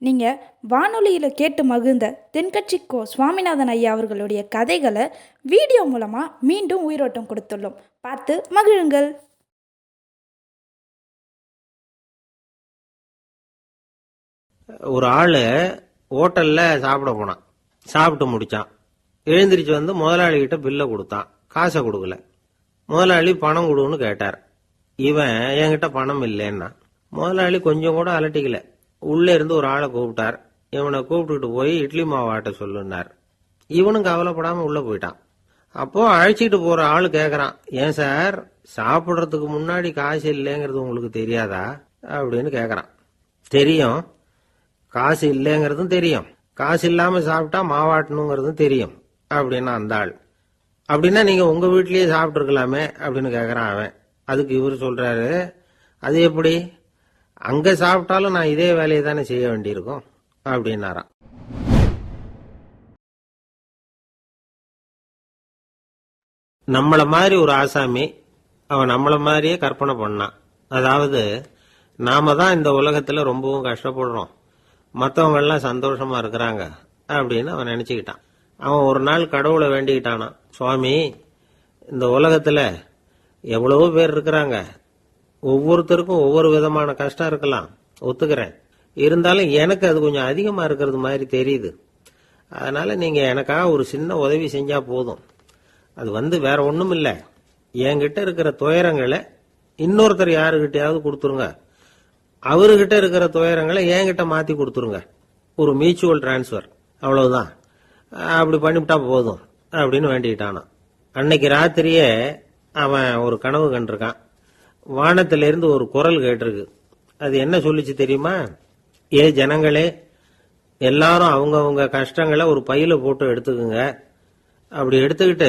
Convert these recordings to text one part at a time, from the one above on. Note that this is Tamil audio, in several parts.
நீங்கள் வானொலியில் கேட்டு மகிழ்ந்த தென்கட்சி கோ சுவாமிநாதன் ஐயா அவர்களுடைய கதைகளை வீடியோ மூலமாக மீண்டும் உயிரோட்டம் கொடுத்துள்ளோம். பார்த்து மகிழுங்கள். ஒரு ஆளு ஹோட்டல்ல சாப்பிட போனான். சாப்பிட்டு முடிச்சான். எழுந்திரிச்சு வந்து முதலாளி கிட்ட பில்லை கொடுத்தான். காசை கொடுக்கல. முதலாளி பணம் கொடுன்னு கேட்டார். இவன் என்கிட்ட பணம் இல்லைன்னா. முதலாளி கொஞ்சம் கூட அலட்டிக்கல. உள்ள இருந்து ஒரு ஆளை கூப்பிட்டார். இவனை கூப்பிட்டுட்டு போய் இட்லி மாவு ஆட்ட சொல்லுனார். இவனும் கவலைப்படாம உள்ள போயிட்டான். அப்போ அழைச்சிட்டு போற ஆளு கேக்குறான், ஏன் சார் சாப்பிடுறதுக்கு முன்னாடி காசு இல்லைங்கிறது உங்களுக்கு தெரியாதா அப்படின்னு கேக்குறான். தெரியும், காசு இல்லைங்கிறதும் தெரியும், காசு இல்லாம சாப்பிட்டா மாவாட்டணுங்கிறதும் தெரியும் அப்படின்னா அந்த ஆள். அப்படின்னா நீங்க உங்க வீட்லயே சாப்பிட்டு இருக்கலாமே அப்படின்னு கேக்குறான் அவன். அதுக்கு இவரு சொல்றாரு, அது எப்படி, அங்க சாப்பிட்டாலும் நான் இதே வேலையை தானே செய்ய வேண்டியிருக்கும் அப்படின்னாராம். நம்மள மாதிரி ஒரு ஆசாமி அவன் நம்மள மாதிரியே கற்பனை பண்ணான். அதாவது நாம தான் இந்த உலகத்துல ரொம்பவும் கஷ்டப்படுறோம், மற்றவங்க எல்லாம் சந்தோஷமா இருக்கிறாங்க அப்படின்னு அவன் நினைச்சுக்கிட்டான். அவன் ஒரு நாள் கடவுளை வேண்டிக்கிட்டானா, சுவாமி இந்த உலகத்துல எவ்வளவோ பேர் இருக்கிறாங்க, ஒவ்வொருத்தருக்கும் ஒவ்வொரு விதமான கஷ்டம் இருக்கலாம், ஒத்துக்கிறேன், இருந்தாலும் எனக்கு அது கொஞ்சம் அதிகமா இருக்கிறது மாதிரி தெரியுது. அதனால நீங்க எனக்காக ஒரு சின்ன உதவி செஞ்சா போதும். அது வேற ஒண்ணும் இல்ல, என்கிட்ட இருக்கிற துயரங்களை இன்னொருத்தர் யாருகிட்டயாவது கொடுத்துருங்க, அவர்கிட்ட இருக்கிற துயரங்களை என்கிட்ட மாத்தி கொடுத்துருங்க, ஒரு மியூச்சுவல் டிரான்ஸ்பர், அவ்வளவுதான், அப்படி பண்ணிவிட்டா போதும் அப்படின்னு வேண்டிக்கிட்டானா. அன்னைக்கு ராத்திரியே அவன் ஒரு கனவு கண்டிருக்கான். வானத்திலிருந்து ஒரு குரல் கேட்டிருக்கு. அது என்ன சொல்லிச்சு தெரியுமா? ஏ ஜனங்களே, எல்லாரும் அவங்கவுங்க கஷ்டங்களை ஒரு பையில போட்டு எடுத்துக்குங்க, அப்படி எடுத்துக்கிட்டு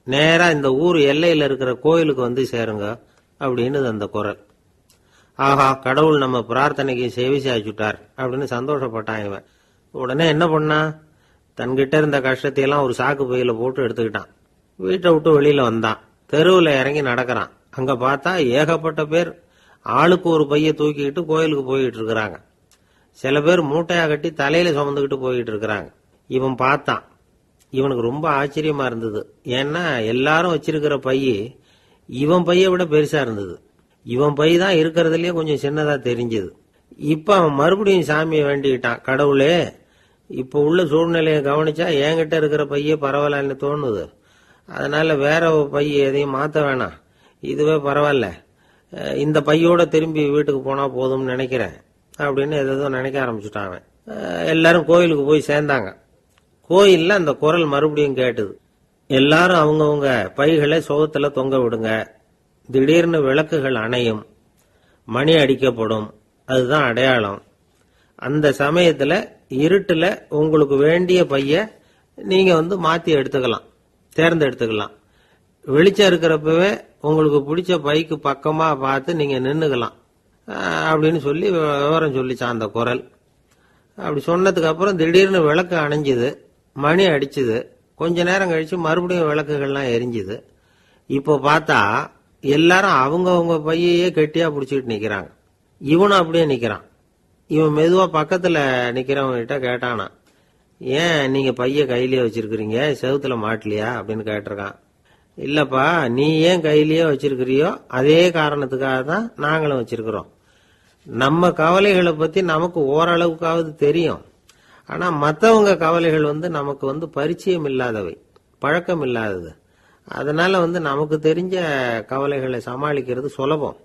நேரா இந்த ஊர் எல்லையில இருக்கிற கோயிலுக்கு வந்து சேருங்க அப்படின்னு அந்த குரல். ஆஹா, கடவுள் நம்ம பிரார்த்தனைக்கு செவி சாய்ச்சுட்டார் அப்படின்னு சந்தோஷப்பட்டான் இவன். உடனே என்ன பண்ணா, தன்கிட்ட இருந்த கஷ்டத்தையெல்லாம் ஒரு சாக்கு பையில போட்டு எடுத்துக்கிட்டான். வீட்டை விட்டு வெளியில வந்தான். தெருவில் இறங்கி நடக்கிறான். அங்க பார்த்தா ஏகப்பட்ட பேர் ஆளுக்கு ஒரு பைய தூக்கிக்கிட்டு கோயிலுக்கு போயிட்டு இருக்கிறாங்க. சில பேர் மூட்டையா கட்டி தலையில சுமந்துக்கிட்டு போயிட்டு இருக்கிறாங்க. இவன் பார்த்தான். இவனுக்கு ரொம்ப ஆச்சரியமா இருந்தது. ஏன்னா எல்லாரும் வச்சிருக்கிற பைய இவன் பைய விட பெருசா இருந்தது. இவன் பை தான் இருக்கிறதுலயே கொஞ்சம் சின்னதா தெரிஞ்சது. இப்ப அவன் மறுபடியும் சாமியை வேண்டிக்கிட்டான், கடவுளே இப்ப உள்ள சூழ்நிலையை கவனிச்சா என்கிட்ட இருக்கிற பைய பரவாயில்லன்னு தோணுது, அதனால வேற பைய எதையும் மாத்த வேணாம், இதுவே பரவாயில்ல, இந்த பையோட திரும்பி வீட்டுக்கு போனா போதும்னு நினைக்கிறேன் அப்படின்னு ஏதோ நினைக்க ஆரம்பிச்சுட்டான். எல்லாரும் கோயிலுக்கு போய் சேர்ந்தாங்க. கோயில்ல அந்த குரல் மறுபடியும் கேட்டுது. எல்லாரும் அவங்கவுங்க பைகளை சோகத்துல தொங்க விடுங்க, திடீர்னு விளக்குகள் அணையும், மணி அடிக்கப்படும், அதுதான் அடையாளம். அந்த சமயத்துல இருட்டுல உங்களுக்கு வேண்டிய பைய நீங்க மாத்தி எடுத்துக்கலாம், தேர்ந்தெடுத்துக்கலாம். வெளிச்சம் இருக்கிறப்பவே உங்களுக்கு பிடிச்ச பைக்கு பக்கமா பார்த்து நீங்க நின்னுக்கலாம் அப்படின்னு சொல்லி விவரம் சொல்லிச்சான் அந்த குரல். அப்படி சொன்னதுக்கு அப்புறம் திடீர்னு விளக்கு அணைஞ்சுது, மணி அடிச்சுது. கொஞ்ச நேரம் கழிச்சு மறுபடியும் விளக்குகள்லாம் எரிஞ்சுது. இப்போ பார்த்தா எல்லாரும் அவங்கவுங்க பையையே கெட்டியா பிடிச்சிட்டு நிக்கிறாங்க. இவனும் அப்படியே நிக்கிறான். இவன் மெதுவா பக்கத்துல நிக்கிறவங்கிட்ட கேட்டானா, ஏன் நீங்க பைய கையிலேயே வச்சிருக்கிறீங்க, செவுத்துல மாட்டலையா அப்படின்னு கேட்டிருக்கான். இல்லப்பா, நீ ஏன் கையிலேயே வச்சிருக்கிறியோ அதே காரணத்துக்காக தான் நாங்களும் வச்சிருக்கிறோம். நம்ம கவலைகளை பத்தி நமக்கு ஓரளவுக்காவது தெரியும், ஆனா மற்றவங்க கவலைகள் நமக்கு பரிச்சயம் இல்லாதவை, பழக்கம் இல்லாதது. அதனால நமக்கு தெரிஞ்ச கவலைகளை சமாளிக்கிறது சுலபம்.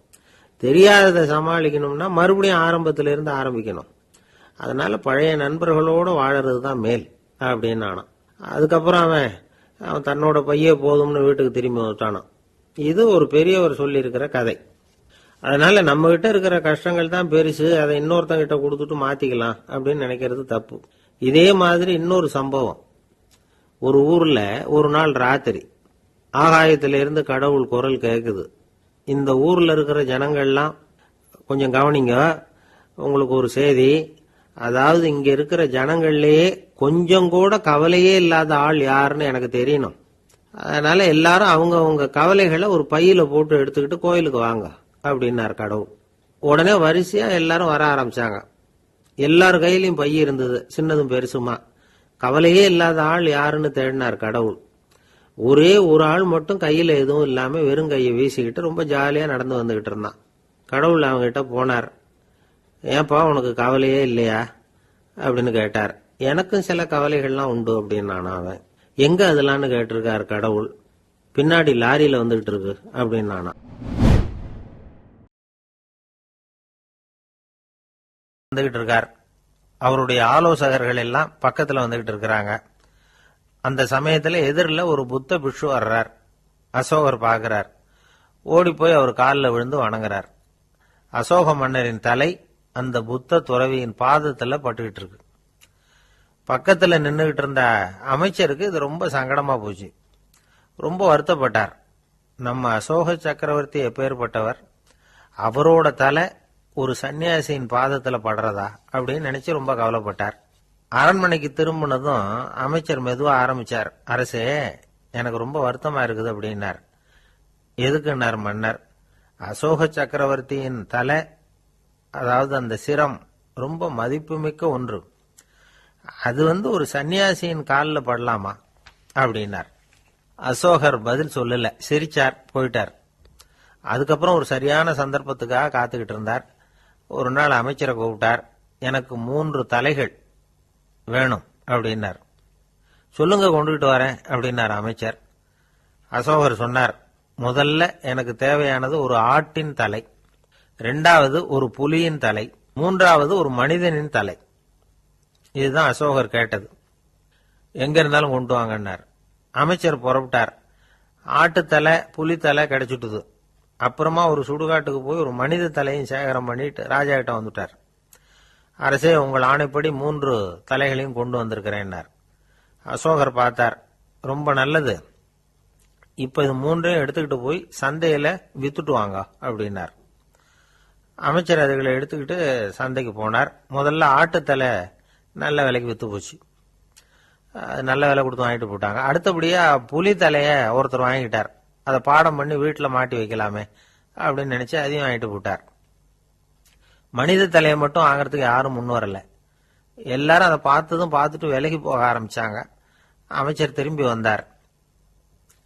தெரியாததை சமாளிக்கணும்னா மறுபடியும் ஆரம்பத்தில இருந்து ஆரம்பிக்கணும். அதனால பழைய நண்பர்களோட வாழறது தான் மேல் அப்படின்னு நானான். அதுக்கப்புறம் அவன் தன்னோட பைய போதும்னு வீட்டுக்கு திரும்பி வந்துட்டானான். இது ஒரு பெரியவர் சொல்லி இருக்கிற கதை. அதனால நம்ம கிட்ட இருக்கிற கஷ்டங்கள் தான் பெருசு, அதை இன்னொருத்தங்கிட்ட கொடுத்துட்டு மாத்திக்கலாம் அப்படின்னு நினைக்கிறது தப்பு. இதே மாதிரி இன்னொரு சம்பவம். ஒரு ஊர்ல ஒரு நாள் ராத்திரி ஆகாயத்தில இருந்து கடவுள் குரல் கேக்குது. இந்த ஊர்ல இருக்கிற ஜனங்கள்லாம் கொஞ்சம் கவனிங்க, உங்களுக்கு ஒரு செய்தி. அதாவது இங்க இருக்கிற ஜனங்கள்லயே கொஞ்சம் கூட கவலையே இல்லாத ஆள் யாருன்னு எனக்கு தெரியணும். அதனால எல்லாரும் அவங்க கவலைகளை ஒரு பையில போட்டு எடுத்துக்கிட்டு கோயிலுக்கு வாங்க அப்படின்னாரு கடவுள். உடனே வரிசையா எல்லாரும் வர ஆரம்பிச்சாங்க. எல்லார் கையிலையும் பை இருந்தது, சின்னதும் பெருசுமா. கவலையே இல்லாத ஆள் யாருன்னு தேடினார் கடவுள். ஒரே ஒரு ஆள் மட்டும் கையில எதுவும் இல்லாம வெறும் கையை வீசிக்கிட்டு ரொம்ப ஜாலியா நடந்து வந்துகிட்டு இருந்தான். கடவுள் அவங்ககிட்ட போனார். ஏன்பா உனக்கு கவலையே இல்லையா அப்படின்னு கேட்டார். எனக்கும் சில கவலைகள்லாம் உண்டு அப்படின்னு அவன். எங்க அதெல்லாம்னு கேட்டிருக்காரு கடவுள். பின்னாடி லாரியில வந்துகிட்டு இருக்கு அப்படின்னு வந்துகிட்டு இருக்கார். அவருடைய ஆலோசகர்கள் எல்லாம் பக்கத்துல வந்துகிட்டு இருக்கிறாங்க. அந்த சமயத்துல எதிரில் ஒரு புத்த பிக்ஷு வர்றார். அசோகர் பார்க்கிறார். ஓடி போய் அவர் காலில் விழுந்து வணங்குறார். அசோக மன்னரின் தலை அந்த புத்த துறவியின் பாதத்துல பட்டுக்கிட்டு இருக்கு. பக்கத்துல நின்றுகிட்டு இருந்த அமைச்சருக்கு இது ரொம்ப சங்கடமா போச்சு. ரொம்ப வருத்தப்பட்டார். நம்ம அசோக சக்கரவர்த்தி எப்பேற்பட்டவர், அவரோட தலை ஒரு சன்னியாசியின் பாதத்துல படுறதா அப்படின்னு நினைச்சு ரொம்ப கவலைப்பட்டார். அரண்மனைக்கு திரும்பினதும் அமைச்சர் மெதுவா ஆரம்பிச்சார். அரசே, எனக்கு ரொம்ப வருத்தமா இருக்குது அப்படின்னார். எதுக்குன்னார் மன்னர். அசோக சக்கரவர்த்தியின் தலை, அதாவது அந்த சிரம், ரொம்ப மதிப்புமிக்க ஒன்று. அது ஒரு சன்னியாசியின் காலில் படலாமா அப்படின்னார். அசோகர் பதில் சொல்லல, சிரிச்சார், போயிட்டார். அதுக்கப்புறம் ஒரு சரியான சந்தர்ப்பத்துக்காக காத்துக்கிட்டு இருந்தார். ஒரு நாள் அமைச்சரை கூப்பிட்டார். எனக்கு 3 தலைகள் வேணும் அப்படின்னார். சொல்லுங்க, கொண்டுகிட்டு வரேன் அப்படின்னார் அமைச்சர். அசோகர் சொன்னார், முதல்ல எனக்கு தேவையானது ஒரு ஆட்டின் தலை, 2வது ஒரு புலியின் தலை, 3வது ஒரு மனிதனின் தலை. இதுதான் அசோகர் கேட்டது. எங்க இருந்தாலும் கொண்டு வாங்கன்னார். அமைச்சர் புறப்பட்டார். ஆட்டுத்தலை, புலித்தலை கிடைச்சிட்டுது. அப்புறமா ஒரு சுடுகாட்டுக்கு போய் ஒரு மனித தலையும் சேகரம் பண்ணிட்டு ராஜா கிட்ட வந்துட்டார். அரசே, உங்கள் ஆணைப்படி 3 தலைகளையும் கொண்டு வந்திருக்கிறேன்னார். அசோகர் பார்த்தார். ரொம்ப நல்லது, இப்ப இது 3ஐயும் எடுத்துக்கிட்டு போய் சந்தையில வித்துட்டு வாங்க அப்படின்னார். அமைச்சர் அதுகளை எடுத்துக்கிட்டு சந்தைக்கு போனார். முதல்ல ஆட்டுத்தலை நல்ல விலைக்கு வித்து போச்சு. நல்ல விலை கொடுத்து வாங்கிட்டு போட்டாங்க. அடுத்தபடியா புலி தலைய ஒருத்தர் வாங்கிட்டார். அதை பாடம் பண்ணி வீட்டில் மாட்டி வைக்கலாமே அப்படின்னு நினைச்சு அதையும் வாங்கிட்டு போட்டார். மனித தலையை மட்டும் வாங்கறதுக்கு யாரும் முன் வரல. எல்லாரும் அதை பார்த்துட்டு விலகி போக ஆரம்பிச்சாங்க. அமைச்சர் திரும்பி வந்தார்.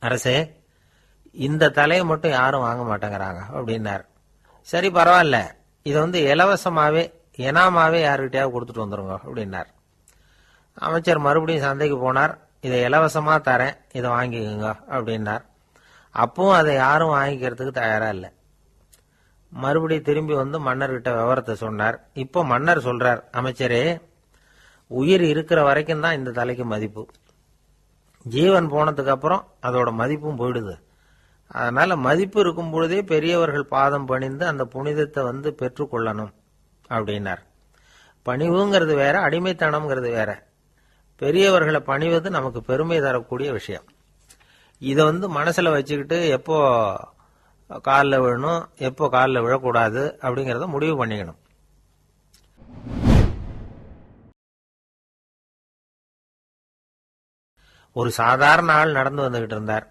அரசே, இந்த தலையை மட்டும் யாரும் வாங்க மாட்டேங்கிறாங்க அப்படின்னார். சரி, பரவாயில்ல, இதை இலவசமாவே எனாமாவே யாருக்கிட்டையாவது கொடுத்துட்டு வந்துருங்க அப்படின்னார். அமைச்சர் மறுபடியும் சந்தைக்கு போனார். இதை இலவசமா தரேன், இதை வாங்கிக்கோங்க அப்படின்னார். அப்பவும் அதை யாரும் வாங்கிக்கிறதுக்கு தயாரா இல்லை. மறுபடியும் திரும்பி மன்னர்கிட்ட விவரத்தை சொன்னார். இப்போ மன்னர் சொல்றார், அமைச்சரே, உயிர் இருக்கிற வரைக்கும் தான் இந்த தலைக்கு மதிப்பு. ஜீவன் போனதுக்கு அப்புறம் அதோட மதிப்பும் போயிடுது. அதனால மதிப்பு இருக்கும் பொழுதே பெரியவர்கள் பாதம் பணிந்து அந்த புனிதத்தை பெற்றுக்கொள்ளணும் அப்படின்னார். பணிவுங்கிறது வேற, அடிமைத்தனம்ங்கிறது வேற. பெரியவர்களை பணிவது நமக்கு பெருமை தரக்கூடிய விஷயம். இதை மனசுல வச்சுக்கிட்டு எப்போ காலில் விழணும், எப்போ காலில் விழக்கூடாது அப்படிங்கறத முடிவு பண்ணிக்கணும். ஒரு சாதாரண ஆள் நடந்து வந்துகிட்டு இருந்தார்.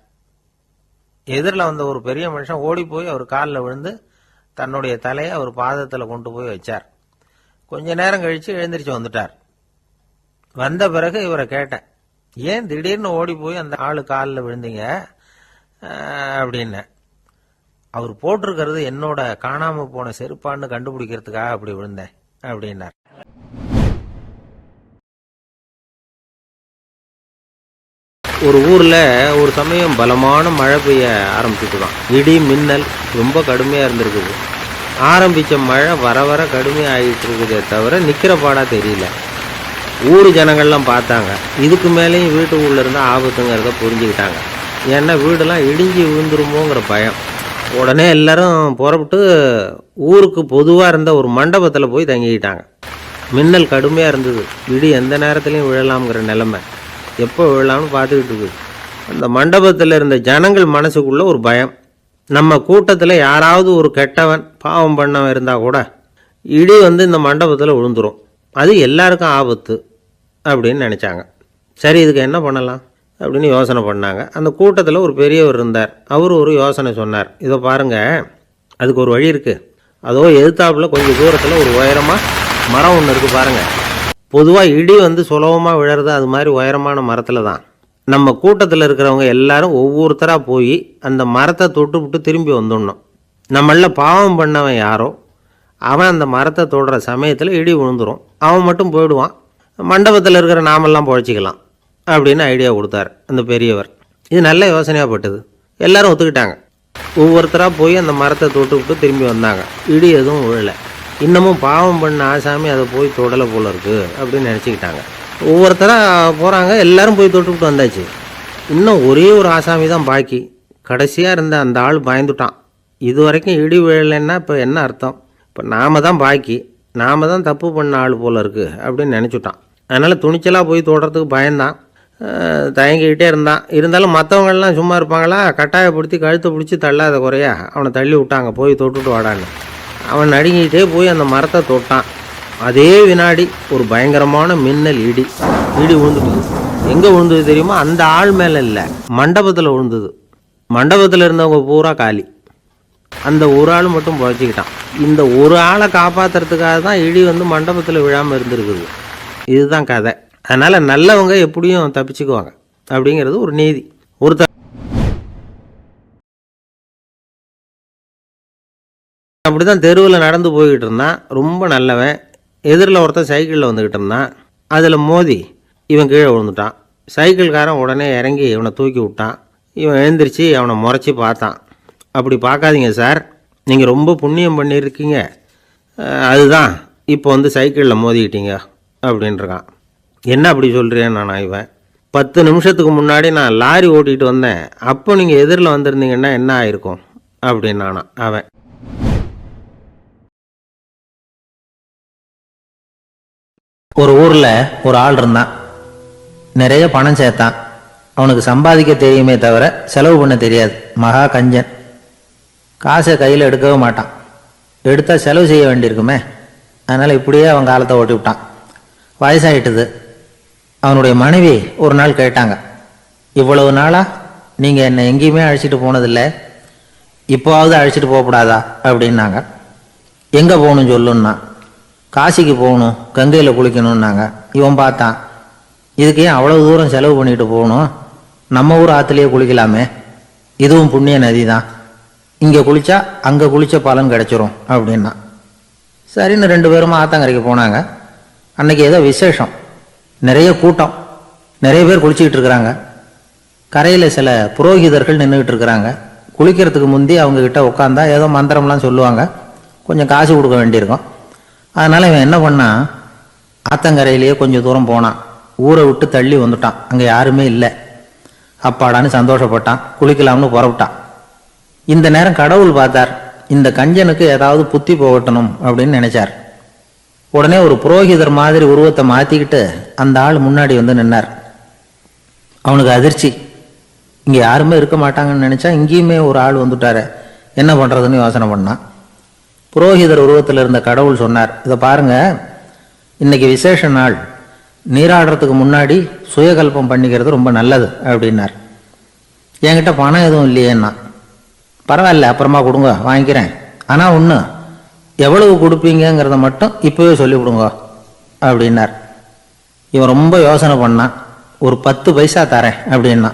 எதிரில் வந்த ஒரு பெரிய மனுஷன் ஓடி போய் அவர் காலில் விழுந்து தன்னுடைய தலையை அவர் பாதத்துல கொண்டு போய் வச்சார். கொஞ்ச நேரம் கழிச்சு எழுந்திரிச்சு வந்துட்டார். வந்த பிறகு இவரை கேட்டேன், ஏன் திடீர்னு ஓடி போய் அந்த ஆளு காலில் விழுந்தீங்க அப்படின்னு. அவர் போட்டிருக்கிறது என்னோட காணாம போன செருப்பான்னு கண்டுபிடிக்கிறதுக்காக அப்படி விழுந்தேன் அப்படின்னார். ஒரு ஊர்ல ஒரு சமயம் பலமான மழை பெய்ய ஆரம்பிச்சுட்டுதான். இடி மின்னல் ரொம்ப கடுமையா இருந்திருக்குது. ஆரம்பிச்ச மழை வர வர கடுமையா ஆகிட்டு இருக்குதே தவிர நிக்கிற பாடா தெரியல. ஊர் ஜனங்கள்லாம் பார்த்தாங்க. இதுக்கு மேலேயும் வீட்டு உள்ள இருந்தா ஆபத்துங்கிறத புரிஞ்சுக்கிட்டாங்க. ஏன்னா வீடெல்லாம் இடிஞ்சு விழுந்துருமோங்கிற பயம். உடனே எல்லாரும் புறப்பட்டு ஊருக்கு பொதுவா இருந்த ஒரு மண்டபத்துல போய் தங்கிக்கிட்டாங்க. மின்னல் கடுமையா இருந்தது. இடி எந்த நேரத்திலையும் விழலாம்ங்கிற நிலைமை. எப்போ விழலாம்னு பார்த்துக்கிட்டு இருக்குது. அந்த மண்டபத்தில் இருந்த ஜனங்கள் மனசுக்குள்ள ஒரு பயம். நம்ம கூட்டத்தில் யாராவது ஒரு கெட்டவன் பாவம் பண்ணவன் இருந்தா கூட இடி இந்த மண்டபத்தில் விழுந்துரும், அது எல்லாருக்கும் ஆபத்து அப்படின்னு நினைச்சாங்க. சரி, இதுக்கு என்ன பண்ணலாம் அப்படின்னு யோசனை பண்ணாங்க. அந்த கூட்டத்தில் ஒரு பெரியவர் இருந்தார். அவர் ஒரு யோசனை சொன்னார். இதோ பாருங்க, அதுக்கு ஒரு வழி இருக்கு. அதோ எதிர்த்தாப்புல கொஞ்சம் தூரத்தில் ஒரு உயரமா மரம் ஒன்று இருக்குது பாருங்கள். பொதுவாக இடி வந்து சுலபமாக விழறது அது மாதிரி உயரமான மரத்தில் தான். நம்ம கூட்டத்தில் இருக்கிறவங்க எல்லாரும் ஒவ்வொருத்தராக போய் அந்த மரத்தை தொட்டு விட்டு திரும்பி வந்துடணும். நம்மள பாவம் பண்ணவன் யாரோ அவன் அந்த மரத்தை தொடுற சமயத்தில் இடி விழுந்துடும். அவன் மட்டும் போயிடுவான். மண்டபத்தில் இருக்கிற நாமெல்லாம் பொழைச்சிக்கலாம் அப்படின்னு ஐடியா கொடுத்தார் அந்த பெரியவர். இது நல்ல யோசனையாக பட்டது. எல்லாரும் ஒத்துக்கிட்டாங்க. ஒவ்வொருத்தராக போய் அந்த மரத்தை தொட்டு விட்டு திரும்பி வந்தாங்க. இடி எதுவும் விழலை. இன்னமும் பாவம் பண்ண ஆசாமி அதை போய் தொடலை போல இருக்குது அப்படின்னு நினச்சிக்கிட்டாங்க. ஒவ்வொருத்தராக போகிறாங்க. எல்லாரும் போய் தொட்டுவிட்டு வந்தாச்சு. இன்னும் ஒரே ஒரு ஆசாமி தான் பாக்கி. கடைசியாக இருந்த அந்த ஆள் பயந்துட்டான். இது வரைக்கும் இடி விழலைன்னா இப்போ என்ன அர்த்தம்? இப்போ நாம் தான் பாக்கி, நாம் தான் தப்பு பண்ண ஆள் போல் இருக்குது அப்படின்னு நினச்சிட்டான். அதனால் துணிச்சலாக போய் தொடுறதுக்கு பயந்தான். தயங்கிக்கிட்டே இருந்தான். இருந்தாலும் மற்றவங்கள்லாம் சும்மா இருப்பாங்களா? கட்டாயப்படுத்தி கழுத்தை பிடிச்சி தள்ளாத குறையா அவனை தள்ளி விட்டாங்க. போய் தொட்டுட்டு வாடான்னு. அவன் நடுங்கிட்டே போய் அந்த மரத்தை தொட்டான். அதே வினாடி ஒரு பயங்கரமான மின்னல் இடி விழுந்துட்டுது. எங்கே விழுந்தது தெரியுமா? அந்த ஆள் மேலே இல்லை, மண்டபத்தில் விழுந்தது. மண்டபத்தில் இருந்தவங்க பூரா காலி. அந்த ஒரு ஆள் மட்டும் புழைச்சிக்கிட்டான். இந்த ஒரு ஆளை காப்பாற்றுறதுக்காக தான் இடி வந்து மண்டபத்தில் விழாமல் இருந்திருக்குது. இதுதான் கதை. அதனால் நல்லவங்க எப்படியும் தப்பிச்சுக்குவாங்க அப்படிங்கிறது ஒரு நீதி. ஒருத்தர் அப்படி தான் தெருவில் நடந்து போய்கிட்டு இருந்தான். ரொம்ப நல்லவன். எதிரில் ஒருத்தன் சைக்கிளில் வந்துக்கிட்டு இருந்தான். அதில் மோதி இவன் கீழே விழுந்துட்டான். சைக்கிள்காரன் உடனே இறங்கி இவனை தூக்கி விட்டான். இவன் எழுந்திரிச்சு அவனை முறைச்சி பார்த்தான். அப்படி பார்க்காதீங்க சார், நீங்கள் ரொம்ப புண்ணியம் பண்ணியிருக்கீங்க, அதுதான் இப்போ வந்து சைக்கிளில் மோதிக்கிட்டீங்க அப்படின்றான். என்ன அப்படி சொல்கிறேன் நான்? இவன் 10 நிமிஷத்துக்கு முன்னாடி நான் லாரி ஓட்டிகிட்டு வந்தேன், அப்போ நீங்கள் எதிரில் வந்திருந்தீங்கன்னா என்ன ஆயிருக்கும் அப்படின்னானா அவன். ஒரு ஊரில் ஒரு ஆள் இருந்தான். நிறைய பணம் சேர்த்தான். அவனுக்கு சம்பாதிக்க தெரியுமே தவிர செலவு பண்ண தெரியாது. மகா கஞ்சன். காசை கையில் எடுக்கவே மாட்டான். எடுத்தால் செலவு செய்ய வேண்டியிருக்குமே. அதனால் இப்படியே அவன் காலத்தை ஓட்டி விட்டான். வயசாகிட்டுது. அவனுடைய மனைவி ஒரு நாள் கேட்டாங்க, இவ்வளவு நாளாக நீங்கள் என்னை எங்கேயுமே அழைச்சிட்டு போனதில்லை, இப்போவாவது அழைச்சிட்டு போகக்கூடாதா அப்படின்னாங்க. எங்கே போகணும் சொல்லுன்னா. காசிக்கு போகணும், கங்கையில் குளிக்கணும்னாங்க. இவன் பார்த்தான், இதுக்கு ஏன் அவ்வளோ தூரம் செலவு பண்ணிட்டு போகணும், நம்ம ஊர் ஆற்றுலையே குளிக்கலாமே, இதுவும் புண்ணிய நதி தான், இங்கே குளித்தா அங்கே குளித்த பலன் கிடச்சிரும் அப்படின்னா. சரின்னு 2 பேரும் ஆத்தங்கரைக்கு போனாங்க. அன்றைக்கி ஏதோ விசேஷம், நிறைய கூட்டம், நிறைய பேர் குளிச்சுக்கிட்டு இருக்கிறாங்க. கரையில் சில புரோகிதர்கள் நின்றுக்கிட்டு இருக்கிறாங்க. குளிக்கிறதுக்கு முந்தி அவங்கக்கிட்ட உட்காந்தா ஏதோ மந்திரம்லாம் சொல்லுவாங்க, கொஞ்சம் காசு கொடுக்க வேண்டியிருக்கும். அதனால் இவன் என்ன பண்ணான், ஆத்தங்கரையிலேயே கொஞ்சம் தூரம் போனான். ஊரை விட்டு தள்ளி வந்துட்டான். அங்கே யாருமே இல்லை. அப்பாடான்னு சந்தோஷப்பட்டான். குளிக்கலாம்னு புறப்பட்டான். இந்த நேரம் கடவுள் பார்த்தார், இந்த கஞ்சனுக்கு ஏதாவது புத்தி போகட்டணும் அப்படின்னு நினைச்சார். உடனே ஒரு புரோகிதர் மாதிரி உருவத்தை மாற்றிக்கிட்டு அந்த ஆள் முன்னாடி வந்து நின்னார். அவனுக்கு அதிர்ச்சி. இங்கே யாருமே இருக்க மாட்டாங்கன்னு நினச்சா இங்கேயுமே ஒரு ஆள் வந்துட்டாரு, என்ன பண்ணுறதுன்னு யோசனை பண்ணான். புரோகிதர் உருவத்தில் இருந்த கடவுள் சொன்னார், இதை பாருங்க, இன்னைக்கு விசேஷ நாள், நீராடுறதுக்கு முன்னாடி சுயகல்பம் பண்ணிக்கிறது ரொம்ப நல்லது அப்படின்னார். என்கிட்ட பணம் எதுவும் இல்லையேன்னா. பரவாயில்ல, அப்புறமா கொடுங்க, வாங்கிக்கிறேன். ஆனால் ஒன்று, எவ்வளவு கொடுப்பீங்கிறத மட்டும் இப்போவே சொல்லிவிடுங்க அப்படின்னார். இவன் ரொம்ப யோசனை பண்ணான். ஒரு 10 பைசா தரேன் அப்படின்னா.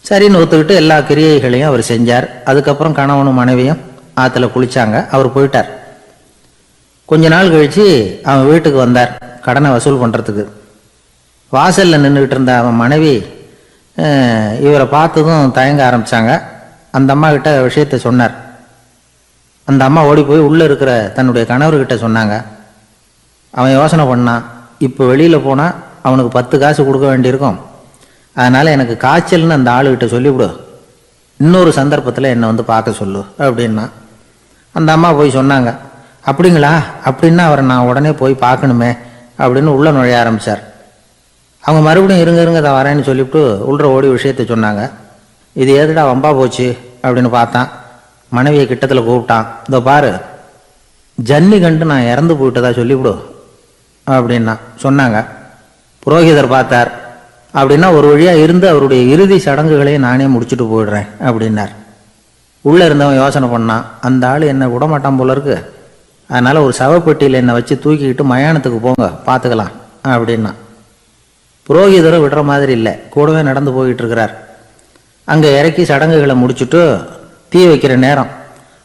சரின்னு ஒத்துக்கிட்டு எல்லா கிரியைகளையும் அவர் செஞ்சார். அதுக்கப்புறம் கணவனும் மனைவியும் ஆற்றுல குளிச்சாங்க. அவர் போயிட்டார். கொஞ்ச நாள் கழித்து அவன் வீட்டுக்கு வந்தார் கடனை வசூல் பண்ணுறதுக்கு. வாசலில் நின்றுக்கிட்டு இருந்த அவன் மனைவி இவரை பார்த்ததும் தயங்க ஆரம்பித்தாங்க. அந்த அம்மா கிட்ட விஷயத்தை சொன்னார். அந்த அம்மா ஓடி போய் உள்ளே இருக்கிற தன்னுடைய கணவர்கிட்ட சொன்னாங்க. அவன் யோசனை பண்ணான், இப்போ வெளியில் போனால் அவனுக்கு 10 காசு கொடுக்க வேண்டியிருக்கும், அதனால் எனக்கு காய்ச்சல்னு அந்த ஆளுகிட்ட சொல்லிவிடு, இன்னொரு சந்தர்ப்பத்தில் என்னை வந்து பார்க்க சொல்லு அப்படின்னா. அந்த அம்மா போய் சொன்னாங்க. அப்படிங்களா, அப்படின்னா அவரை நான் உடனே போய் பார்க்கணுமே அப்படின்னு உள்ளே நுழைய ஆரம்பித்தார். அவங்க மறுபடியும் இருங்க தான் வரேன்னு சொல்லிவிட்டு உள்ள ஓடி விஷயத்தை சொன்னாங்க. இது ஏதுடா வம்பா போச்சு அப்படின்னு பார்த்தான். மனைவியை கிட்டத்தில் கூப்பிட்டான். இதோ பாரு, ஜன்னி கண்டு நான் இறந்து போயிட்டதா சொல்லிவிடு அப்படின்னா சொன்னாங்க. புரோகிதர் பார்த்தார். அப்படின்னா ஒரு வழியாக இருந்து அவருடைய இறுதி சடங்குகளையும் நானே முடிச்சுட்டு போயிடுறேன் அப்படின்னார். உள்ளே இருந்தவன் யோசனை பண்ணான், அந்த ஆள் என்னை விடமாட்டான் போல இருக்கு, அதனால் ஒரு சவப்பெட்டியில் என்னை வச்சு தூக்கிக்கிட்டு மயானத்துக்கு போங்க பார்த்துக்கலாம் அப்படின்னா. புரோகிதரும் விடுற மாதிரி இல்லை, கூடவே நடந்து போயிட்டு இருக்கிறார். அங்கே இறக்கி சடங்குகளை முடிச்சுட்டு தீ வைக்கிற நேரம்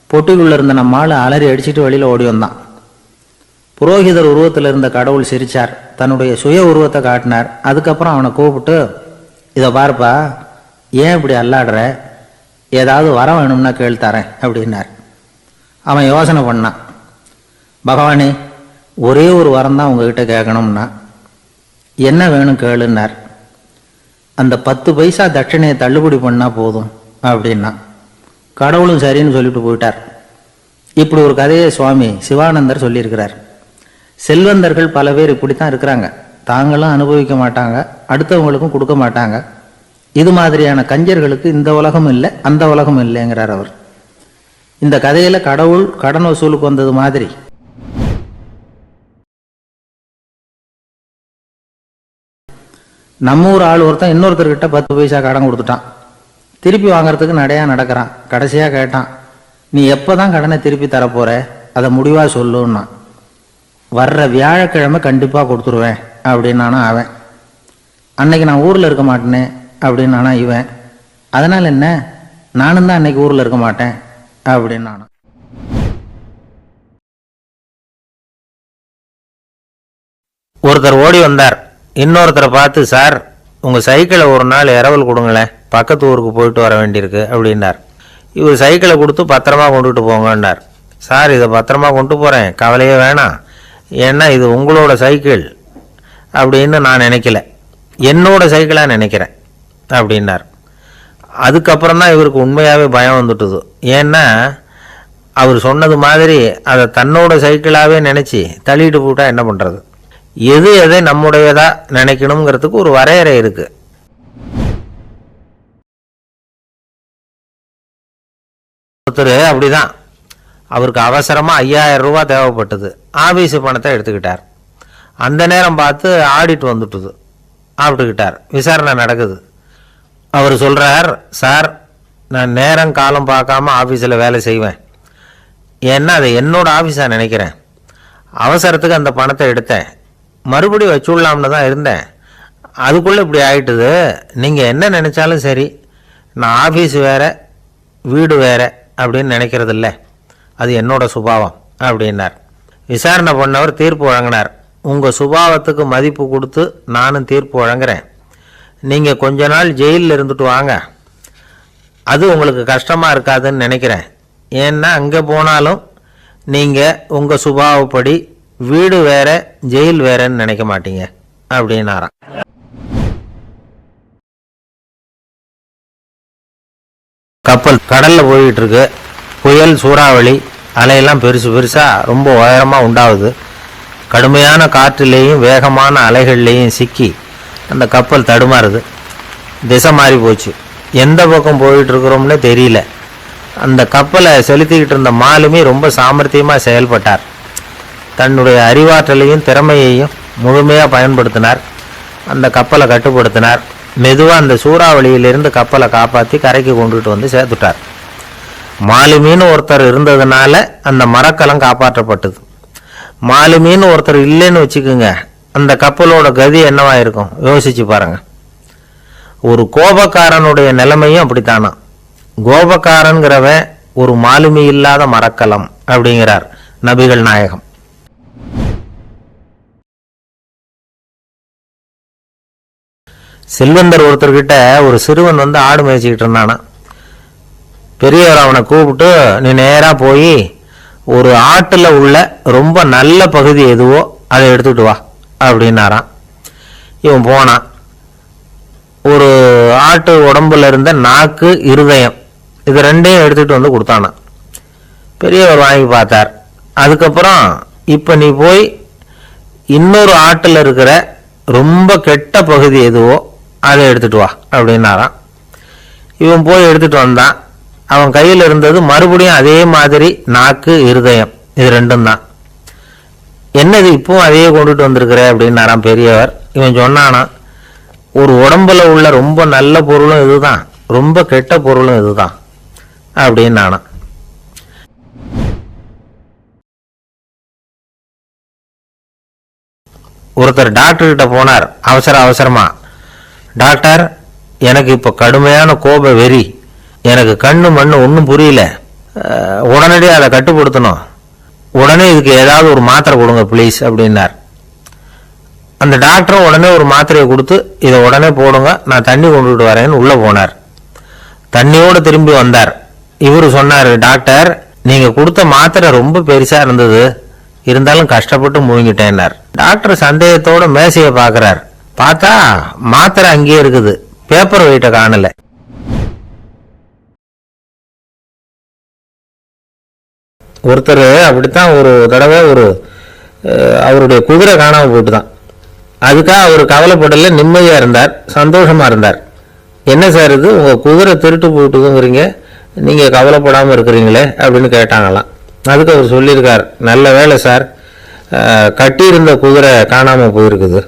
பொட்டிக்குள்ளே இருந்த நம்ம ஆள் அலறி அடிச்சுட்டு வெளியில் ஓடி வந்தான். புரோகிதர் உருவத்தில் இருந்த கடவுள் சிரிச்சார், தன்னுடைய சுய உருவத்தை காட்டினார். அதுக்கப்புறம் அவனை கூப்பிட்டு, இதை பார்ப்பா, ஏன் இப்படி அல்லாடுற, ஏதாவது வரம் வேணும்னா கேள்தரேன் அப்படின்னார். அவன் யோசனை பண்ணான், பகவானே ஒரே ஒரு வரம் தான் உங்ககிட்ட கேட்கணும்னா. என்ன வேணும் கேளுன்னார். அந்த 10 பைசா தட்சணையை தள்ளுபடி பண்ணால் போதும் அப்படின்னா. கடவுளும் சரின்னு சொல்லிட்டு போயிட்டார். இப்படி ஒரு கதையை சுவாமி சிவானந்தர் சொல்லியிருக்கிறார். செல்வந்தர்கள் பல பேர் இப்படித்தான் இருக்கிறாங்க. தாங்களும் அனுபவிக்க மாட்டாங்க, அடுத்தவங்களுக்கும் கொடுக்க மாட்டாங்க. இது மாதிரியான கஞ்சர்களுக்கு இந்த உலகம் இல்லை அந்த உலகம் இல்லைங்கிறார் அவர். இந்த கதையில கடவுள் கடன் வசூலுக்கு வந்தது மாதிரி நம்ம ஊர் ஆள் ஒருத்தன் இன்னொருத்தர்கிட்ட 10 பைசா கடன் கொடுத்துட்டான். திருப்பி வாங்கறதுக்கு நடையா நடக்கிறான். கடைசியா கேட்டான், நீ எப்போதான் கடனை திருப்பி தரப்போற, அதை முடிவா சொல்லுன்னா. வர்ற வியாழக்கிழமை கண்டிப்பா கொடுத்துருவேன் அப்படின்னானா அவன். அன்னைக்கு நான் ஊர்ல இருக்க மாட்டேனே அப்படின்னானா இவன். அதனால என்ன, நானும் தான் அன்னைக்கு ஊர்ல இருக்க மாட்டேன் அப்படின்னானா. ஒருத்தர் ஓடி வந்தார். இன்னொருத்தரை பார்த்து, சார் உங்கள் சைக்கிளை ஒரு நாள் இரவல் கொடுங்களேன், பக்கத்து ஊருக்கு போயிட்டு வர வேண்டியிருக்கு அப்படின்னார். இவர் சைக்கிளை கொடுத்து பத்திரமா கொண்டுட்டு போங்கன்னார். சார் இதை பத்திரமா கொண்டு போகிறேன், கவலையே வேணாம், ஏன்னா இது உங்களோட சைக்கிள் அப்படின்னு நான் நினைக்கல, என்னோட சைக்கிளாக நினைக்கிறேன் அப்படின்னார். அதுக்கப்புறம் தான் இவருக்கு உண்மையாகவே பயம் வந்துட்டுது. ஏன்னா அவர் சொன்னது மாதிரி அதை தன்னோட சைக்கிளாகவே நினச்சி தள்ளிட்டு போட்டால் என்ன பண்ணுறது. எது எதை நம்முடையதா நினைக்கணுங்கிறதுக்கு ஒரு வரையறை இருக்கு. ஒருத்தர் அப்படிதான், அவருக்கு அவசரமா 5000 ரூபாய் தேவைப்பட்டது. ஆபீஸ் பணத்தை எடுத்துக்கிட்டார். அந்த நேரம் பார்த்து ஆடிட் வந்துட்டுது, ஆப்பிட்டுக்கிட்டார். விசாரணை நடக்குது. அவர் சொல்றார், சார் நான் நேரம் காலம் பார்க்காம ஆபீஸில் வேலை செய்வேன், ஏன்னா அதை என்னோட ஆபீஸா நினைக்கிறேன். அவசரத்துக்கு அந்த பணத்தை எடுத்தேன், மறுபடியும் வச்சுடலாம்னு தான் இருந்தேன், அதுக்குள்ளே இப்படி ஆயிட்டுது. நீங்கள் என்ன நினச்சாலும் சரி, நான் ஆஃபீஸ் வேறு வீடு வேறு அப்படின்னு நினைக்கிறது இல்லை, அது என்னோட சுபாவம் அப்படின்னார். விசாரணை பண்ணவர் தீர்ப்பு வழங்கினார். உங்கள் சுபாவத்துக்கு மதிப்பு கொடுத்து நானும் தீர்ப்பு வழங்குறேன். நீங்கள் கொஞ்ச நாள் ஜெயிலில் இருந்துட்டு வாங்க, அது உங்களுக்கு கஷ்டமாக இருக்காதுன்னு நினைக்கிறேன். ஏன்னா அங்கே போனாலும் நீங்கள் உங்கள் சுபாவப்படி வீடு வேற ஜெயில் வேறன்னு நினைக்க மாட்டீங்க அப்படின்னாராம். கப்பல் கடல்ல போயிட்டு இருக்கு. புயல், சூறாவளி, அலையெல்லாம் பெருசு பெருசா ரொம்ப உயரமா உண்டாகுது. கடுமையான காற்றிலேயும் வேகமான அலைகள்லேயும் சிக்கி அந்த கப்பல் தடுமாறுது. திசை மாறி போச்சு. எந்த பக்கம் போயிட்டு இருக்கிறோம்னே தெரியல. அந்த கப்பலை செலுத்திக்கிட்டு இருந்த மாலுமி ரொம்ப சாமர்த்தியமாக செயல்பட்டார். தன்னுடைய அறிவாற்றலையும் திறமையையும் முழுமையாக பயன்படுத்தினார். அந்த கப்பலை கட்டுப்படுத்தினார். மெதுவாக அந்த சூறாவளியிலிருந்து கப்பலை காப்பாற்றி கரைக்கு கொண்டுட்டு வந்து சேர்த்துட்டார். மாலுமின்னு ஒருத்தர் இருந்ததுனால அந்த மரக்கலம் காப்பாற்றப்பட்டது. மாலுமின்னு ஒருத்தர் இல்லைன்னு வச்சுக்கோங்க, அந்த கப்பலோட கதி என்னவா இருக்கும் யோசிச்சு பாருங்க. ஒரு கோபக்காரனுடைய நிலைமையும் அப்படித்தானா. கோபக்காரன்கிறவன் ஒரு மாலுமி இல்லாத மரக்கலம் அப்படிங்கிறார் நபிகள் நாயகம். செல்வந்தர் ஒருத்தர்கிட்ட ஒரு சிறுவன் வந்து ஆடு மேய்ச்சிக்கிட்டு இருந்தானா. பெரியவர் அவனை கூப்பிட்டு, நீ நேராக போய் ஒரு ஆட்டில் உள்ள ரொம்ப நல்ல பகுதி எதுவோ அதை எடுத்துக்கிட்டு வா அப்படின்னாரான். இவன் போனான். ஒரு ஆட்டு உடம்புல இருந்த நாக்கு, இருதயம், இது ரெண்டையும் எடுத்துகிட்டு வந்து கொடுத்தானான். பெரியவர் வாங்கி பார்த்தார். அதுக்கப்புறம் இப்போ நீ போய் இன்னொரு ஆட்டில் இருக்கிற ரொம்ப கெட்ட பகுதி எதுவோ அதை எடுத்துட்டு வா அப்படின்னாரான். இவன் போய் எடுத்துட்டு வந்தான். அவன் கையில் இருந்தது மறுபடியும் அதே மாதிரி நாக்கு, இருதயம், இது ரெண்டும் தான். என்னது இப்பவும் அதையே கொண்டுட்டு வந்திருக்கிற அப்படின்னாரான் பெரியவர். இவன் சொன்னானா, ஒரு உடம்புல உள்ள ரொம்ப நல்ல பொருளும் இதுதான், ரொம்ப கெட்ட பொருளும் இதுதான் அப்படின்னானா. ஒருத்தர் டாக்டர் கிட்ட போனார் அவசரமா. டாக்டர், எனக்கு இப்போ கடுமையான கோப வெறி, எனக்கு கண்ணு மண்ணு ஒன்றும் புரியல, உடனடியாக அதை கட்டுப்படுத்தணும், உடனே இதுக்கு ஏதாவது ஒரு மாத்திரை கொடுங்க ப்ளீஸ் அப்படின்னார். அந்த டாக்டரும் உடனே ஒரு மாத்திரையை கொடுத்து இதை உடனே போடுங்க, நான் தண்ணி கொண்டுட்டு வரேன்னு உள்ளே போனார். தண்ணியோடு திரும்பி வந்தார். இவர் சொன்னார், டாக்டர், நீங்கள் கொடுத்த மாத்திரை ரொம்ப பெருசாக இருந்தது, இருந்தாலும் கஷ்டப்பட்டு முழுங்கிட்டேன்னார். டாக்டர் சந்தேகத்தோட மேசையை பார்க்குறார். பார்த்தா மாத்திரை அங்கேயே இருக்குது, பேப்பர் வெயிட்டை காணல. ஒருத்தர் அப்படித்தான் ஒரு தடவை அவருடைய குதிரை காணாமல் போயிட்டு தான். அதுக்காக அவர் கவலைப்படல, நிம்மதியாக இருந்தார், சந்தோஷமாக இருந்தார். என்ன சார் இது, உங்கள் குதிரை திருட்டு போயிட்டுதுங்கிறீங்க, நீங்கள் கவலைப்படாமல் இருக்கிறீங்களே அப்படின்னு கேட்டாங்களாம். அதுக்கு அவர் சொல்லியிருக்கார், நல்ல வேலை சார், கட்டியிருந்த குதிரை காணாமல் போயிருக்குது,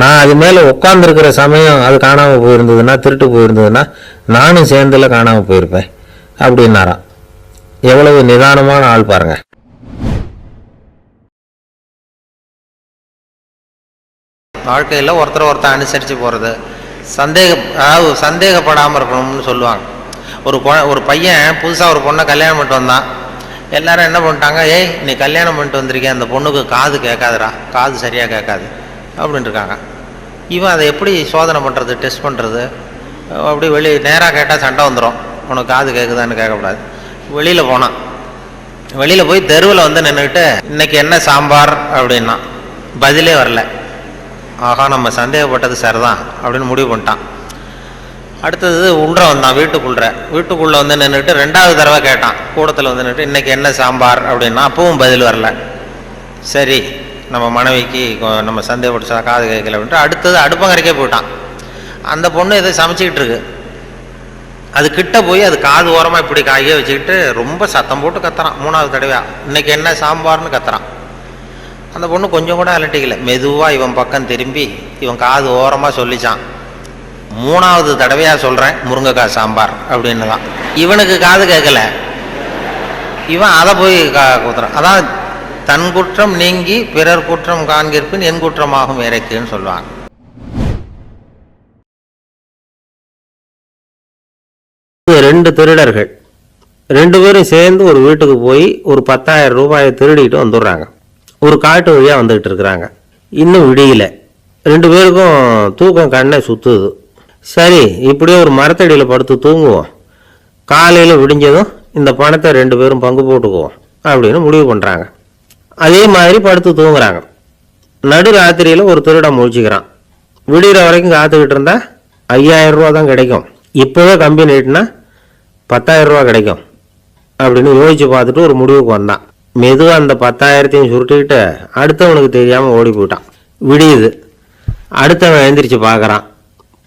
நான் அது மேலே உட்காந்துருக்கிற சமயம் அது காணாமல் போயிருந்ததுன்னா, திருட்டு போயிருந்ததுன்னா நானும் சேர்ந்துல காணாமல் போயிருப்பேன் அப்படின்னாராம். எவ்வளவு நிதானமான ஆள் பாருங்க. வாழ்க்கையில் ஒருத்தர் அனுசரித்து போகிறது, சந்தேகப்படாமல் இருக்கணும்னு சொல்லுவாங்க. ஒரு பையன் புதுசாக ஒரு பொண்ணை கல்யாணம் பண்ணிட்டு வந்தான். எல்லாரும் என்ன பண்ணிட்டாங்க, ஏய் நீ கல்யாணம் பண்ணிட்டு வந்திருக்கேன், அந்த பொண்ணுக்கு காது கேட்காதுடா, காது சரியாக கேட்காது அப்படின்ட்டு இருக்காங்க. இவன் அதை எப்படி சோதனை பண்ணுறது, டெஸ்ட் பண்ணுறது? அப்படி நேராக கேட்டால் சண்டை வந்துடும், உனக்கு காது கேட்குதான்னு கேட்கக்கூடாது. வெளியில் போய் தெருவில் நின்றுக்கிட்டு இன்னைக்கு என்ன சாம்பார் அப்படின்னா பதிலே வரல. ஆகா, நம்ம சந்தேகப்பட்டது சரிதான் அப்படின்னு முடிவு பண்ணிட்டான். அடுத்தது வந்தான், வீட்டுக்குள்ளே நின்றுட்டு 2வது தடவை கேட்டான், கூடத்தில் நின்றுட்டு இன்னைக்கு என்ன சாம்பார் அப்படின்னா அப்பவும் பதில் வரல. சரி, நம்ம மனைவிக்கு நம்ம சந்தேகப்பட்டு காது கேட்கல அப்படின்ட்டு அடுத்தது அடுப்பங்கரைக்கே போயிட்டான். அந்த பொண்ணு எதை சமைச்சிக்கிட்டு இருக்கு, அது கிட்ட போய் அது காது ஓரமாக இப்படி காய வச்சுக்கிட்டு ரொம்ப சத்தம் போட்டு கத்துறான். 3வது தடவையா இன்னைக்கு என்ன சாம்பார்னு கத்துறான். அந்த பொண்ணு கொஞ்சம் கூட அலட்டிக்கல, மெதுவாக இவன் பக்கம் திரும்பி இவன் காது ஓரமாக சொல்லிச்சான், 3வது தடவையாக சொல்கிறேன் முருங்கைக்காய் சாம்பார் அப்படின்னு தான். இவனுக்கு காது கேட்கல, இவன் அதை போய் குத்துறான். அதான் தன் குற்றம் நீங்கி பிறர் குற்றம் காண்கிற்பின் என் குற்றமாகும் இறைக்குன்னு சொல்லுவாங்க. ரெண்டு திருடர்கள் 2 பேரும் சேர்ந்து ஒரு வீட்டுக்கு போய் ஒரு 10,000 ரூபாயை திருடிட்டு வந்துடுறாங்க. ஒரு காட்டு வழியாக வந்துக்கிட்டு இருக்கிறாங்க. இன்னும் விடியல, 2 பேருக்கும் தூக்கம் கண்ணை சுற்றுது. சரி, இப்படியே ஒரு மரத்தடியில் படுத்து தூங்குவோம், காலையில் விடிஞ்சதும் இந்த பணத்தை 2 பேரும் பங்கு போட்டுக்குவோம் அப்படின்னு முடிவு பண்ணுறாங்க. அதே மாதிரி படுத்து தூங்குறாங்க. நடு ராத்திரியில் ஒரு திருடன் முழிச்சுக்கிறான். விடிகிற வரைக்கும் காத்துக்கிட்டு இருந்தால் 5,000 ரூபா தான் கிடைக்கும், இப்போவே கம்பி நீட்டினா 10,000 ரூபா கிடைக்கும் அப்படின்னு யோசிச்சு பார்த்துட்டு ஒரு முடிவுக்கு வந்தான். மெதுவாக அந்த 10,000த்தையும் சுருட்டிக்கிட்டு அடுத்தவனுக்கு தெரியாமல் ஓடி போயிட்டான். விடியுது, அடுத்தவன் எழுந்திரிச்சு பார்க்குறான்,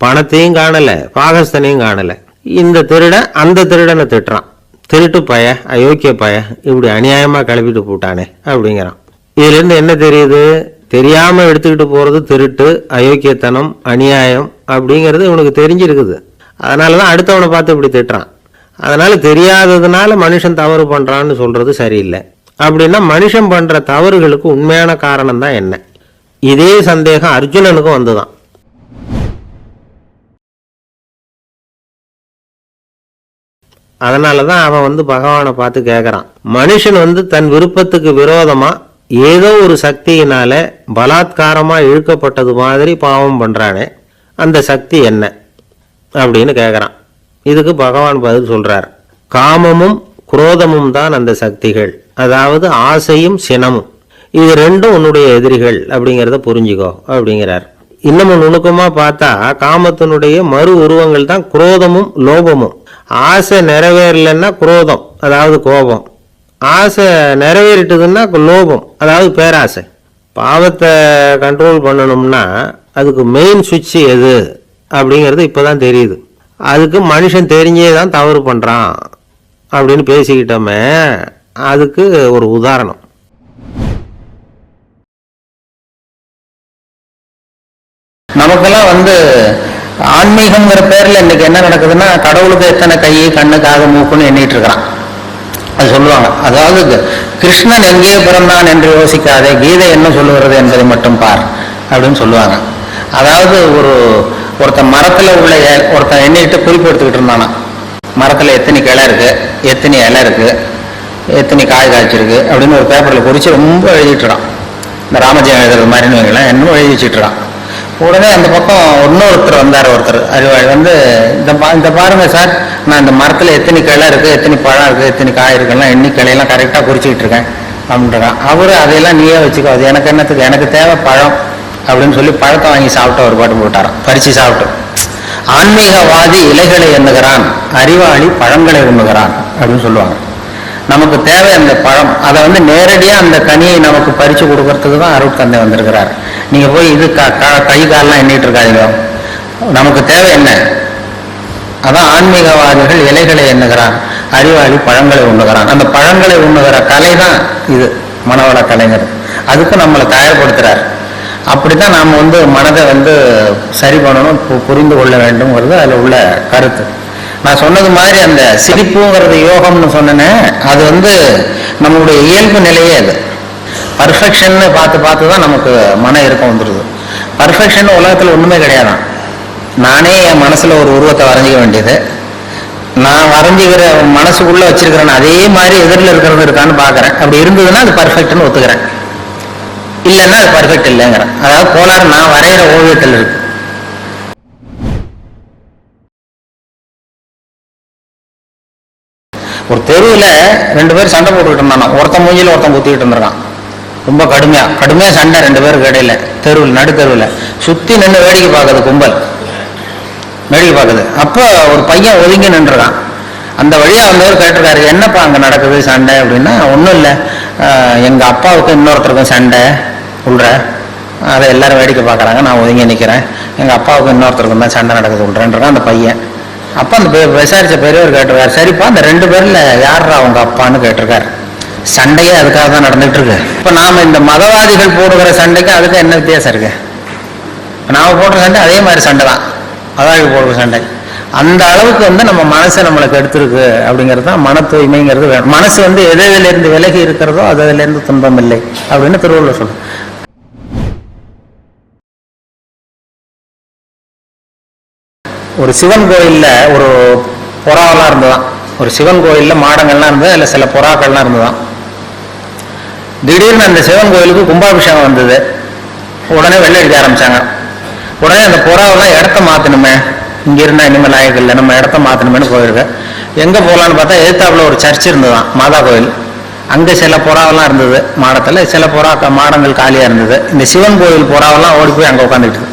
பணத்தையும் காணலை, பாகஸ்தனையும் காணலை. இந்த திருடன் அந்த திருடனை திட்டுறான், திருட்டு பய, அயோக்கிய பய, இப்படி அநியாயமாக கிளப்பிட்டு போட்டானே அப்படிங்கிறான். இதுலேருந்து என்ன தெரியுது, தெரியாமல் எடுத்துக்கிட்டு போகிறது திருட்டு, அயோக்கியத்தனம், அநியாயம் அப்படிங்கிறது இவனுக்கு தெரிஞ்சிருக்குது. அதனால தான் அடுத்தவனை பார்த்து இப்படி திட்டுறான். அதனால் தெரியாததுனால மனுஷன் தவறு பண்ணுறான்னு சொல்கிறது சரியில்லை. அப்படின்னா மனுஷன் பண்ணுற தவறுகளுக்கு உண்மையான காரணம் தான் என்ன? இதே சந்தேகம் அர்ஜுனனுக்கும் வந்துதான். அதனால தான் அவன் பகவானை பார்த்து கேட்குறான், மனுஷன் தன் விருப்பத்துக்கு விரோதமாக ஏதோ ஒரு சக்தியினால பலாத்காரமாக இழுக்கப்பட்டது மாதிரி பாவம் பண்ணுறானே, அந்த சக்தி என்ன அப்படின்னு கேட்குறான். இதுக்கு பகவான் பதில் சொல்கிறார், காமமும் குரோதமும் தான் அந்த சக்திகள், அதாவது ஆசையும் சினமும், இது 2ம் உன்னுடைய எதிரிகள் அப்படிங்கிறத புரிஞ்சுக்கோ அப்படிங்கிறார். இன்னமும் நுணுக்கமாக பார்த்தா காமத்தினுடைய மறு உருவங்கள் தான் குரோதமும் லோபமும். ஆசை நிறைவேறலைன்னா குரோதம், அதாவது கோபம். ஆசை நிறைவேறிட்டதுன்னா லோபம், அதாவது பேராசை. பாவத்தை கண்ட்ரோல் பண்ணணும்னா அதுக்கு மெயின் சுவிட்ச் எது அப்படிங்கிறது இப்போ தான் தெரியுது. அதுக்கு மனுஷன் தெரிஞ்சே தான் தவறு பண்ணுறான் அப்படின்னு பேசிக்கிட்டோமே, அதுக்கு ஒரு உதாரணம். நமக்கெல்லாம் ஆன்மீகம்ங்கிற பேர்ல இன்னைக்கு என்ன நடக்குதுன்னா, கடவுளுக்கு எத்தனை கை கண்ணு காது மூக்குன்னு எண்ணிட்டு இருக்கிறான். அது சொல்லுவாங்க, அதாவது கிருஷ்ணன் எங்கே பிறந்தான் என்று யோசிக்காதே, கீதை என்ன சொல்லுகிறது என்பதை மட்டும் பார் அப்படின்னு சொல்லுவாங்க. அதாவது ஒருத்தன் மரத்தில் உள்ள ஒருத்தன் எண்ணிட்டு குறிப்பு எடுத்துக்கிட்டு இருந்தானா, மரத்தில் எத்தனை கிளை இருக்கு, எத்தனை இலை இருக்கு, எத்தனை காய் காய்ச்சிருக்கு அப்படின்னு ஒரு பேப்பரில் குறித்து ரொம்ப எழுதிட்டுறான். இந்த ராமஜெயம் எழுதுறது மாதிரின்னு வைங்களேன், இன்னும் எழுதி வச்சுட்டுறான். உடனே அந்த பக்கம் இன்னொருத்தர் வந்தார், ஒருத்தர் அறிவாளி வந்து, இந்த பாருங்க சார், நான் இந்த மரத்தில் எத்தனை கிளை இருக்கு, எத்தனை பழம் இருக்கு, எத்தனை காய் இருக்குலாம் எண்ணி கிளையெல்லாம் கரெக்டாக குறிச்சிக்கிட்டு இருக்கேன் அப்படின்றான். அவரு அதையெல்லாம் நீயே வச்சுக்கோ, அது எனக்கு என்னத்துக்கு, எனக்கு தேவை பழம் அப்படின்னு சொல்லி பழத்தை வாங்கி சாப்பிட்டு ஒரு பாட்டு போட்டாரான், பறிச்சு சாப்பிட்டு. ஆன்மீகவாதி இலைகளை எண்ணுகிறான், அறிவாளி பழங்களை உண்ணுகிறான் அப்படின்னு சொல்லுவாங்க. நமக்கு தேவை அந்த பழம், அதை வந்து நேரடியாக அந்த கனியை நமக்கு பறித்து கொடுக்கறதுக்கு தான் அருட்தந்தை வந்திருக்கிறார். நீங்கள் போய் இது கை காலெலாம் எண்ணிட்டு இருக்காதீங்க, நமக்கு தேவை என்ன? அதான் ஆன்மீகவாதிகள் இலைகளை எண்ணுகிறான், அறிவாளி பழங்களை உண்ணுகிறான். அந்த பழங்களை உண்ணுகிற கலை தான் இது மனவள கலைஞர். அதுக்கு நம்மளை தயார்படுத்துகிறார். அப்படித்தான் நாம் வந்து மனதை வந்து சரி பண்ணணும், புரிந்து கொள்ள வேண்டும்ங்கிறது அதில் உள்ள கருத்து. நான் சொன்னது மாதிரி அந்த சிரிப்புங்கிறது யோகம்னு சொன்னேன், அது வந்து நம்மளுடைய இயல்பு நிலையே. அது பர்ஃபெக்ஷன் பார்த்து தான் நமக்கு மன இறுக்கம் வந்துடுது. பர்ஃபெக்ஷன் உலகத்தில் ஒன்றுமே கிடையாதான். நானே என் மனசில் ஒரு உருவத்தை வரைஞ்சிக்க வேண்டியது, நான் வரைஞ்சிக்கிற மனசுக்குள்ளே வச்சிருக்கிறேன் அதே மாதிரி எதிரில் இருக்கிறது இருக்கான்னு பார்க்குறேன். அப்படி இருந்ததுன்னா அது பர்ஃபெக்ட்னு ஒத்துக்கிறேன், இல்லைன்னா அது பர்ஃபெக்ட் இல்லைங்கிறேன். அதாவது கோளாறு நான் வரைகிற ஓவியத்தில் இருக்கு. ஒரு தெருவில் 2 பேர் சண்டை போட்டுக்கிட்டு இருந்தானா, ஒருத்தன் மூஞ்சியில் ஒருத்தன் குத்திக்கிட்டு இருந்திருக்கான். ரொம்ப கடுமையாக சண்டை 2 பேருக்கு இடையில, தெருவில் நடுத்தெருவில் சுற்றி நின்று வேடிக்கை பார்க்குது, கும்பல் வேடிக்கை பார்க்குது. அப்போ ஒரு பையன் ஒதுங்கி நின்றுருக்கான். அந்த வழியாக வந்தவர் கேட்டிருக்காரு, என்னப்பா அங்கே நடக்குது சண்டை அப்படின்னா, ஒன்றும் இல்லை, எங்கள் அப்பாவுக்கு இன்னொருத்தருக்கும் சண்டை உள்ற, அதை எல்லாரும் வேடிக்கை பார்க்குறாங்க, நான் ஒதுங்கி நிற்கிறேன், எங்கள் அப்பாவுக்கு இன்னொருத்தருக்கும் தான் சண்டை நடக்குது உள்றேன்றான் அந்த பையன். அப்போ அந்த விசாரித்த பெரியவர் கேட்டிருக்காரு, சரிப்பா அந்த 2 பேரில் யாரா அவங்க அப்பான்னு கேட்டிருக்காரு. சண்டையே அதுக்காக தான் நடந்துகிட்டு இருக்கு. இப்போ நாம் இந்த மதவாதிகள் போடுகிற சண்டைக்கு அதுக்கு என்ன வித்தியாசம் இருக்கு? நாம் போடுற சண்டை அதே மாதிரி சண்டை தான், மதவாதிகள் போடுற சண்டை. அந்த அளவுக்கு வந்து நம்ம மனசை நம்மளுக்கு எடுத்துருக்கு அப்படிங்கிறது தான் மன தூய்மைங்கிறது வேணும். மனசு வந்து எதிலிருந்து விலகி இருக்கிறதோ அதிலிருந்து துன்பம் இல்லை அப்படின்னு திருவள்ளுவர் சொல்றோம். ஒரு சிவன் கோயிலில் ஒரு புறாவெல்லாம் இருந்ததுதான். ஒரு சிவன் கோயிலில் மாடங்கள்லாம் இருந்தது, இல்லை சில புறாக்கள்லாம் இருந்ததுதான். திடீர்னு அந்த சிவன் கோயிலுக்கு கும்பாபிஷேகம் வந்தது. உடனே வெள்ளை அடிக்க ஆரம்பிச்சாங்க. உடனே அந்த புறாவெல்லாம் இடத்த மாற்றணுமே, இங்கே இருந்தால் இனிமேல் நாயக்கு இல்லை, நம்ம இடத்த மாற்றணுமேனு போயிருக்கு. எங்கே போகலான்னு பார்த்தா எதிர்த்தாப்புல ஒரு சர்ச் இருந்ததுதான், மாதா கோயில். அங்கே சில புறாவெல்லாம் இருந்தது மாடத்தில், சில மாடங்கள் காலியாக இருந்தது. இந்த சிவன் கோயில் புறாவெல்லாம் ஓடி போய் அங்கே உட்காந்துக்கிட்டு,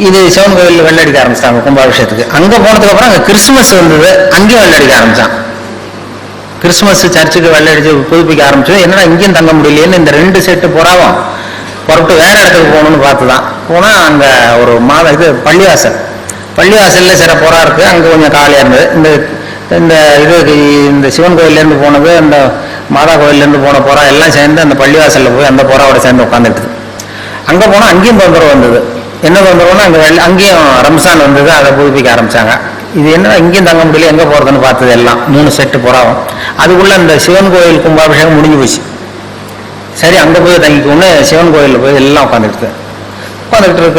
இது சிவன் கோயில் வெள்ளடிக்க ஆரம்பிச்சிட்டாங்க கும்பாபிஷேகத்துக்கு. அங்கே போனதுக்கு அப்புறம் அங்கே கிறிஸ்துமஸ் வந்தது, அங்கேயும் வெள்ளடிக்க ஆரம்பிச்சான். கிறிஸ்துமஸ் சர்ச்சுக்கு வெள்ளடிச்சு புதுப்பிக்க ஆரம்பிச்சது. என்னடா இங்கேயும் தங்க முடியலையேன்னு இந்த 2 செட்டு புறாவும் புறப்பட்டு வேற இடத்துக்கு போகணும்னு பார்த்து தான் போனால் அங்கே ஒரு பள்ளிவாசலில் சில புறா இருக்குது, அங்கே கொஞ்சம் காலியாக இருந்தது. இந்த சிவன் கோயிலேருந்து போனது, அந்த மாதா கோயிலேருந்து போன புறா எல்லாம் சேர்ந்து அந்த பள்ளிவாசலில் போய் அந்த புறாவோட சேர்ந்து உட்காந்துட்டு அங்கே போனால் அங்கேயும் தொந்தரவு வந்தது. என்ன தொந்தரவுன்னா அங்கேயும் ரம்சான் வந்தது, அதை புதுப்பிக்க ஆரம்பிச்சாங்க. இது என்ன இங்கேயும் தங்க முடியல, எங்கே போகிறதுன்னு பார்த்தது எல்லாம் 3 செட்டு புறாவும். அதுக்குள்ளே அந்த சிவன் கோயில் கும்பாபிஷேகம் முடிஞ்சு போச்சு. சரி அங்கே போய் தங்கிக்கோன்னு சிவன் கோயிலில் போய் எல்லாம் உட்காந்துட்டு இருக்கு.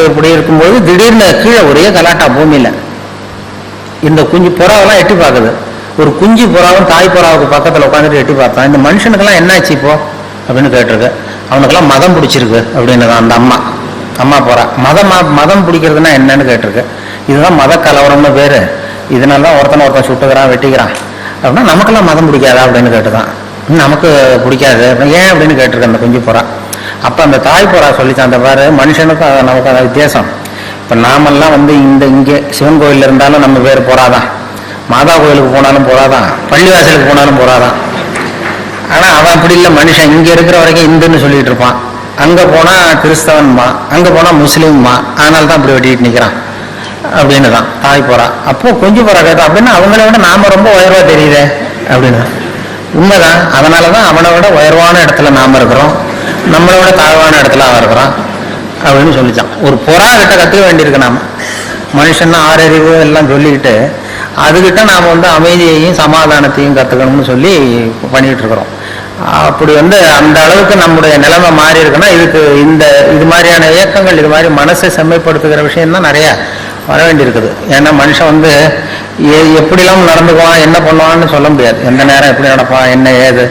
இப்படி இருக்கும்போது திடீர்னு கீழே ஒரே கலாட்டா பூமியில். இந்த குஞ்சு புறாவெல்லாம் எட்டி பார்க்குது. ஒரு குஞ்சு புறாவும் தாய் புறாவுக்கு பக்கத்தில் உட்காந்துட்டு எட்டி பார்த்தான். இந்த மனுஷனுக்கெல்லாம் என்னாச்சு இப்போ அப்படின்னு கேட்டிருக்கு. அவனுக்கெல்லாம் மதம் பிடிச்சிருக்கு அப்படின்னு தான் அந்த அம்மா புறா. மதம் பிடிக்கிறதுனா என்னன்னு கேட்டிருக்கு. இதுதான் மத கலவரம்னு பேர், இதனால தான் ஒருத்தன் சுட்டுக்கிறான் வெட்டிக்கிறான் அப்படின்னா நமக்கெல்லாம் மதம் பிடிக்காதா அப்படின்னு கேட்டுதான். நமக்கு பிடிக்காது ஏன் அப்படின்னு கேட்டிருக்கு அந்த குஞ்சு புறா. அப்போ அந்த தாய் புறா சொல்லித்தான், அந்த பாரு மனுஷனுக்கும் நமக்கு அந்த வித்தியாசம். இப்போ நாமெல்லாம் வந்து இங்கே சிவன் கோயிலில் இருந்தாலும் நம்ம பேர் புறாதான், மாதா கோயிலுக்கு போனாலும் புறாதான், பள்ளிவாசலுக்கு போனாலும் புறாதான். ஆனால் அவன் அப்படி இல்லை, மனுஷன் இங்கே இருக்கிற வரைக்கும் இந்துன்னு சொல்லிட்டு இருப்பான், அங்கே போனால் கிறிஸ்தவன்மா, அங்கே போனால் முஸ்லீம்மா, அதனால தான் இப்படி வெட்டிட்டு நிற்கிறான் அப்படின்னு தான் தாய் புறா. அப்போ குஞ்சு புறா கேட்டோம், அப்படின்னா அவங்கள விட நாம ரொம்ப உயர்வா தெரியுதே அப்படின்னு. உண்மைதான், அதனால தான் அவனை விட உயர்வான இடத்துல நாம இருக்கிறோம், நம்மளை விட தாழ்வான இடத்துல அவன் இருக்கிறான் அப்படின்னு சொல்லிச்சான். ஒரு புறா கிட்ட கற்றுக்க வேண்டியிருக்கு. நாம மனுஷன்னா 6 அறிவு எல்லாம் சொல்லிக்கிட்டு அதுகிட்ட நாம் வந்து அமைதியையும் சமாதானத்தையும் கற்றுக்கணும்னு சொல்லி பண்ணிகிட்டு இருக்கிறோம். அப்படி வந்து அந்த அளவுக்கு நம்முடைய நிலைமை மாறி இருக்குன்னா இதுக்கு இது மாதிரியான இயக்கங்கள், இது மாதிரி மனசை செம்மைப்படுத்துகிற விஷயம் தான் நிறைய வர வேண்டியிருக்குது. ஏன்னா மனுஷன் வந்து எப்படிலாம் நடந்துக்குவான், என்ன பண்ணுவான்னு சொல்ல முடியாது. எந்த நேரம் எப்படி நடப்பான், என்ன ஏது